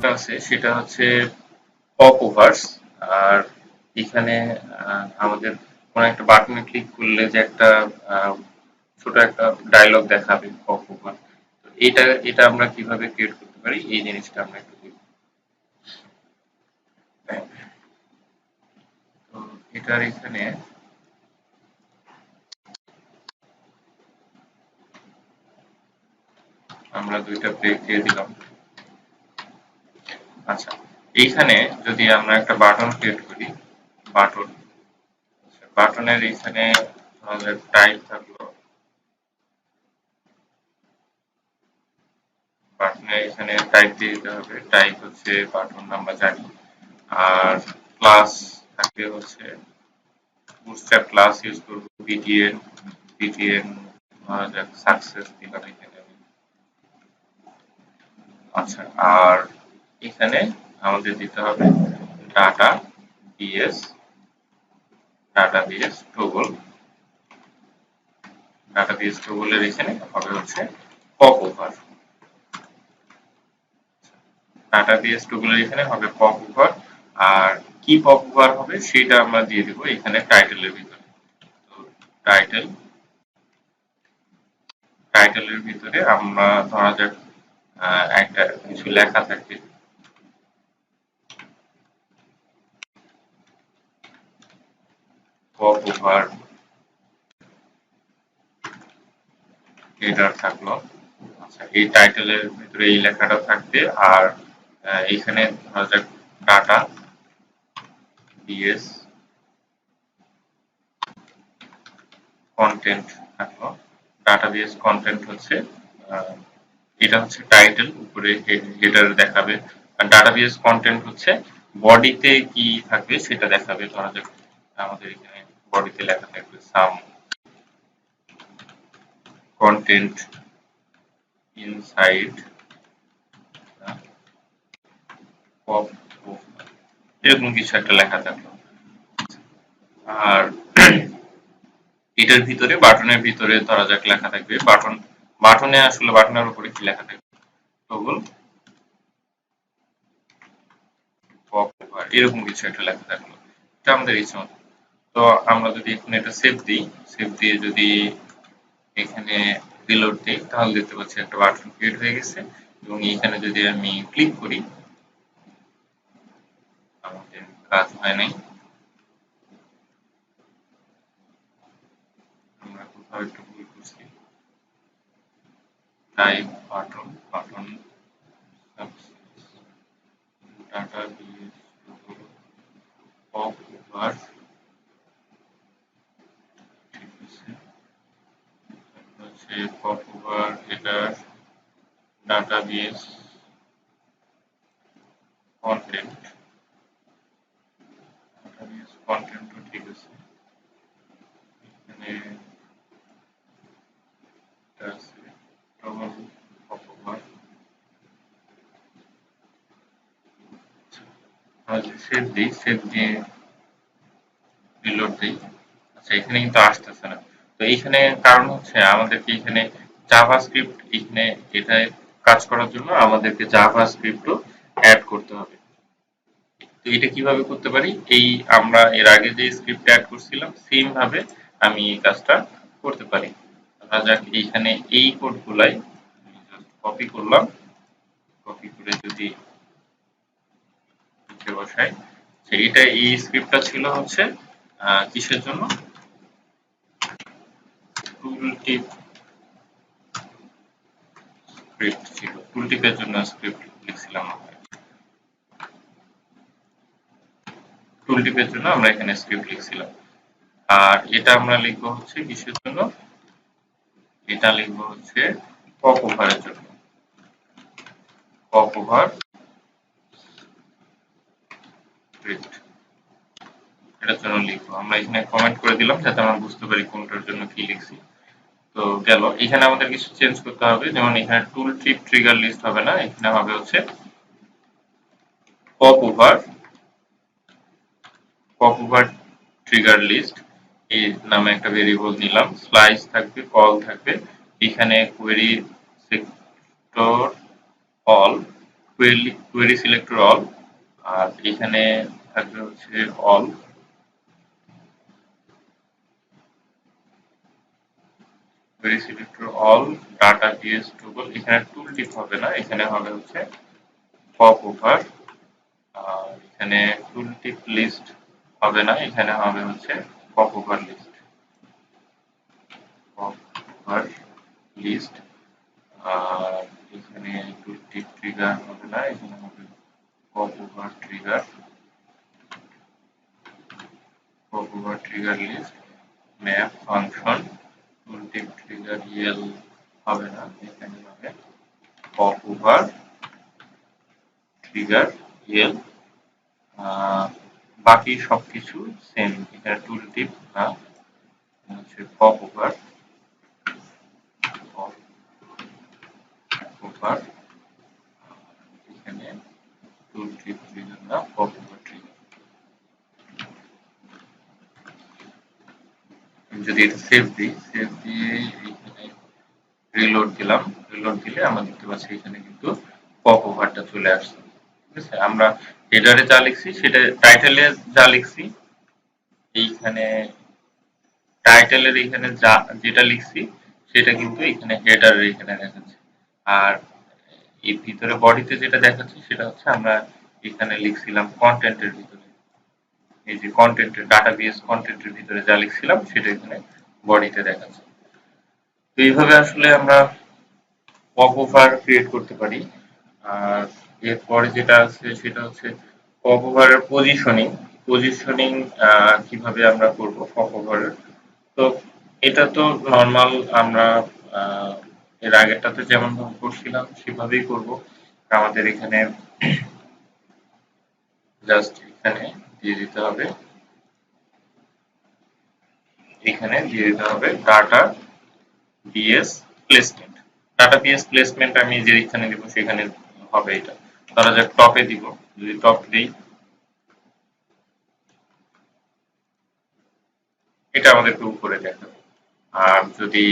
আছে সেটা হচ্ছে পপওভার্স। আর এখানে আমাদের কোনো একটা বাটনে ক্লিক করলে যে একটা আহ, ছোট একটা ডায়লগ দেখাবে পপওভার। তো এটা আমরা কিভাবে ক্রিয়েট করতে পারি এই জিনিসটা আমরা একটু দেখব। তো এটার এখানে আমরা দুইটা ব্রেক দিয়ে দিলাম। আচ্ছা, এইখানে যদি আমরা একটা বাটন ক্রিয়েট করি, বাটন বাটনের এখানে আমাদের টাইপ থাকলো, বাটনের এখানে টাইপ দিয়ে দিতে হবে, টাইপ হচ্ছে বাটন আমরা জানি। আর ক্লাস থাকবে হচ্ছে বুটস্ট্র্যাপ ক্লাস ইউজ করবো, বিটিএন বিটিএন সাকসেস দিলাম এখানে আমি। আচ্ছা, আর এখানে আমাদের দিতে হবে data BS, data BS toggle, data BS টগলের এখানে হবে হচ্ছে পপ ওভার, ডাটা বিএস টগলের এখানে হবে পপ ওভার। আর কি পপ ওভার হবে সেটা আমরা দিয়ে দিব এখানে টাইটেলের ভিতরে। তো টাইটেল, টাইটেলের ভিতরে আমরা ধরা যাক একটা কিছু লেখা থাকবে, পপ ওভার হেডার থাকলো। আচ্ছা, এই টাইটেলের ভিতরে এই লেখাটা থাকবে। আর এইখানে ধরা যাক ডাটা বিএস কন্টেন্ট থাকলো। ডাটা বিএস কন্টেন্ট হচ্ছে আহ, এটা হচ্ছে টাইটেল, উপরে হেডার দেখাবে। আর ডাটা বিএস কন্টেন্ট হচ্ছে বডিতে কি থাকবে সেটা দেখাবে। ধরা যাক আমাদের এখানে বডিতে লেখা থাকবে সাম কন্টেন্ট ইনসাইড পপ, এরকম কিছু একটা লেখা থাকলো। আর এটার ভিতরে বাটনের ভিতরে ধরা যাক লেখা থাকবে বাটন, বাটনে আসলে বাটনের উপরে কি লেখা থাকবে টগল পপ ওভার, এরকম কিছু একটা লেখা থাকলো। এটা আমাদের ইচ্ছে মতো। তো আমরা যদি এখন এটা সেভ দিই, সেভ দিয়ে যদি এখানে রিলোড দিই তাহলে দেখতে পাচ্ছি একটা বাটন ক্রিয়েট হয়ে গেছে। এবং এখানে যদি আমি ক্লিক করি, আমাদের কাজ হয় নাই, আমরা কোথাও একটু ভুল করছি। টাইপ বাটন, বাটন ডাটা দিয়ে পপ ওভার, ঠিক আছে, হচ্ছে pop over header database content, database কন্টেন্টও ঠিক আছে। এখানে এটা আছে ডবল পপ ওভার। আমরা যদি সেভ দিই, সেভ দিয়ে রিলোড দিই, আচ্ছা এখানে কিন্তু আসতেছে না। তো এইখানে কারণ হচ্ছে আমাদেরকে এখানে জাভাস্ক্রিপ্ট, এখানে এটায় কাজ করার জন্য আমাদেরকে জাভাস্ক্রিপ্টও অ্যাড করতে হবে। তো এটা কিভাবে করতে পারি, এই আমরা এর আগে যে স্ক্রিপ্ট অ্যাড করছিলাম সেম ভাবে আমি এই কাজটা করতে পারি। ধরা যাক এইখানে এই কোডগুলাই কপি করলাম, কপি করে যদি লিখে বসাই, এটা এই স্ক্রিপ্টটা ছিল হচ্ছে কিসের জন্য, টুল টিপ স্ক্রিপ্ট ছিল, টুল টিপের জন্য স্ক্রিপ্ট লিখছিলাম আমরা, টুল টিপের জন্য আমরা এখানে স্ক্রিপ্ট লিখছিলাম। আর এটা আমরা লিখবো হচ্ছে কিসের জন্য, এটা লিখবো হচ্ছে পপ ওভারের জন্য, পপ ওভার স্ক্রিপ্ট, এটার জন্য লিখবো। আমরা এখানে কমেন্ট করে দিলাম যাতে আমরা বুঝতে পারি কোনটার জন্য কি লিখছি। তো গেল, এখানে আমাদের কিছু চেঞ্জ করতে হবে, যেমন এখানে টুল টিপ ট্রিগার লিস্ট হবে না, এখানে হবে হচ্ছে pop over, pop over trigger list এই নামে একটা ভেরিয়েবল নিলাম। স্লাইস থাকবে, কল থাকবে, এখানে query selector all, query selector all, আর এখানে থাকবে হচ্ছে all, query selector all, data VS toggle. এখানে টুল টিপ হবে না, এখানে হবে হচ্ছে পপ ওভার। আর এখানে টুল টিপ লিস্ট হবে না, এখানে হবে হচ্ছে pop over list, popover list. আর এখানে টুল টিপ ট্রিগার হবে না, এখানে হবে pop over trigger, pop over trigger list. Map function tooltip trigger EL হবে না, এখানে হবে পপ ওভার ট্রিগার ইএল। বাকি সবকিছু সেম, এখানে টুল টিপ না, হচ্ছে পপ ওভার, পপ ওভার, এখানে টুল টিপ ট্রিগার না, পপ ওভার ট্রিগার। যদি এটা সেভ দিই, সেভ দিয়ে এখানে রিলোড দিলাম, রিলোড দিলে আমরা দেখতে পাচ্ছি এখানে কিন্তু পপ ওভারটা চলে আসছে। ঠিক আছে, আমরা হেডারে যা লিখছি সেটা, টাইটেলে যা লিখছি এইখানে, টাইটেলের এখানে যা যেটা লিখছি সেটা কিন্তু এখানে হেডারের এখানে দেখাচ্ছে। আর এই ভিতরে বডিতে যেটা দেখাচ্ছে সেটা হচ্ছে আমরা এখানে লিখছিলাম কন্টেন্টের ভিতরে, এই যে কন্টেন্টের ডাটাবেস কন্টেন্টের ভিতরে যা লিখছিলাম সেটা এখানে বডিতে দেখাচ্ছে। তো এইভাবে আসলে আমরা পপ ওভার ক্রিয়েট করতে পারি। আর এরপরে যেটা আছে সেটা হচ্ছে পপ ওভারের পজিশনিং। পজিশনিং কিভাবে আমরা করব পপ ওভারের? তো এটা তো নর্মাল আমরা আহ, এর আগেরটাতে যেমন ভাবে করছিলাম সেভাবেই করব। আমাদের এখানে জাস্ট এখানে দিয়ে দিতে হবে, এখানে দিয়ে দিতে হবে data BS placement. Data BS placement আমি যেখানে দিব সেখানে হবে এটা। ধরা যাক টপে দিব, যদি টপ দিই এটা আমাদেরকে উপরে দেখাবে। আর যদি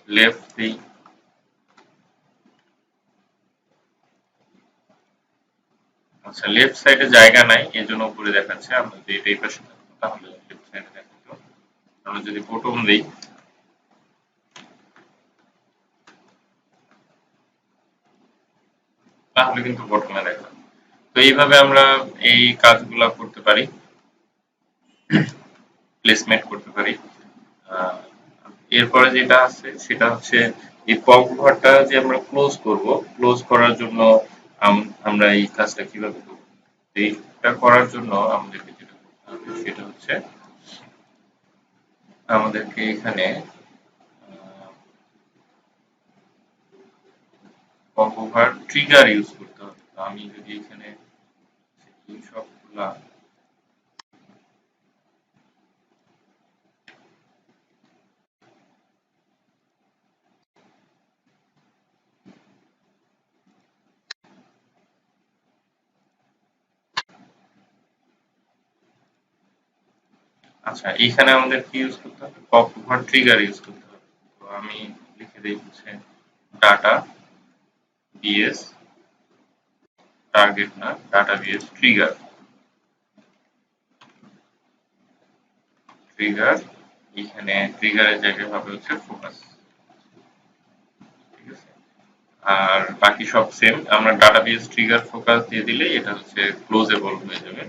লেফট দিই, আচ্ছা লেফট সাইডে জায়গা নাই এজন্য উপরে দেখাচ্ছে। আমরা যদি এটা এই পাশে থাকতো তাহলে লেফট সাইডে দেখাতো। আমরা যদি বটম দিই তাহলে কিন্তু বটমে দেখাবে। তো এইভাবে আমরা এই কাজগুলা করতে পারি, প্লেসমেন্ট করতে পারি। আহ, এরপরে যেটা আছে সেটা হচ্ছে এই পপ ঘরটা যে আমরা ক্লোজ করব, ক্লোজ করার জন্য আমরা এই কাজটা কিভাবে করব? এইটা করার জন্য আমাদেরকে যেটা করতে হবে সেটা হচ্ছে আমাদেরকে এখানে পপ ওভার ট্রিগার ইউজ করতে হবে। তো আমি যদি এখানে এই সবগুলা, আচ্ছা এইখানে আমাদের কি ইউজ করতে হবে? পপ ওভার ট্রিগার ইউজ করতে হবে। তো আমি লিখে দিই হচ্ছে ডাটা বিএস, টার্গেট না, ডাটা বিএস ট্রিগার, ট্রিগার, এখানে ট্রিগারের জায়গায় হবে হচ্ছে ফোকাস। ঠিক আছে, আর বাকি সব সেম। আমরা ডাটাবেস ট্রিগার ফোকাস দিয়ে দিলে এটা হচ্ছে ক্লোজেবল হয়ে যাবে।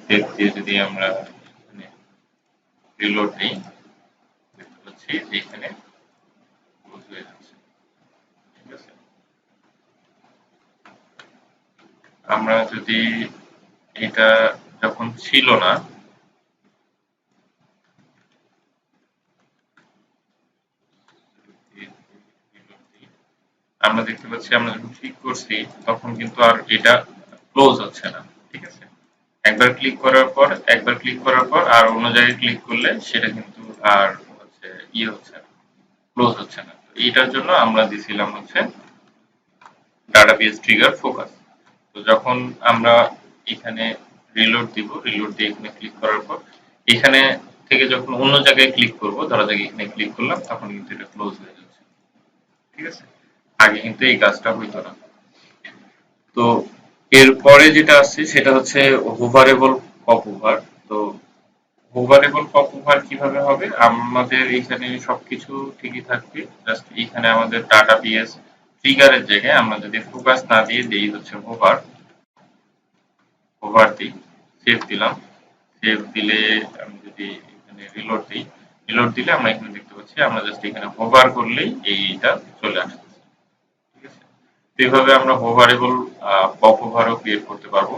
সেভ দিয়ে যদি আমরা এখানে রিলোড দিই দেখতে পাচ্ছি যে এখানে ক্লোজ হয়ে যাচ্ছে। ঠিক আছে, আমরা যদি এটা যখন ছিল না, আমরা দেখতে পাচ্ছি আমরা যখন ক্লিক করছি তখন কিন্তু আর এটা ক্লোজ হচ্ছে না। ঠিক আছে, একবার ক্লিক করার পর আর অন্য জায়গায় ক্লিক করলে সেটা কিন্তু আর হচ্ছে ইয়ে হচ্ছে না, ক্লোজ হচ্ছে না। এইটার জন্য আমরা দিছিলাম হচ্ছে ডাটাবেস ট্রিগার ফোকাস। তো যখন আমরা এখানে রিলোড দিব, রিলোড দিয়ে এখানে ক্লিক করার পর এখানে থেকে যখন অন্য জায়গায় ক্লিক করব, ধরা যাক এখানে ক্লিক করলাম, তখন কিন্তু এটা ক্লোজ হয়ে যাচ্ছে। ঠিক আছে, আগে কিন্তু এই কাজটা হইতো না। তো এরপরে যেটা আছে সেটা হচ্ছে হোভারেবল পপ ওভার। তো হোভারেবল পপ ওভার কিভাবে হবে? আমাদের এখানে সবকিছু ঠিকই থাকবে, জাস্ট এখানে আমাদের ডাটা পিএস ট্রিগারের জায়গায় আমরা যদি ফোকাস না দিয়ে দেই হচ্ছে হোভার, হোভার দিই, সেভ দিলাম, সেভ দিলে আমি যদি এখানে রিলোড দিই, রিলোড দিলে আমরা এখানে দেখতে পাচ্ছি আমরা জাস্ট এখানে হোভার করলেই এইটা চলে আসতেছে। ঠিক আছে? তো এইভাবে আমরা হোভারেবল পপ ওভারও ক্রিয়েট করতে পারবো।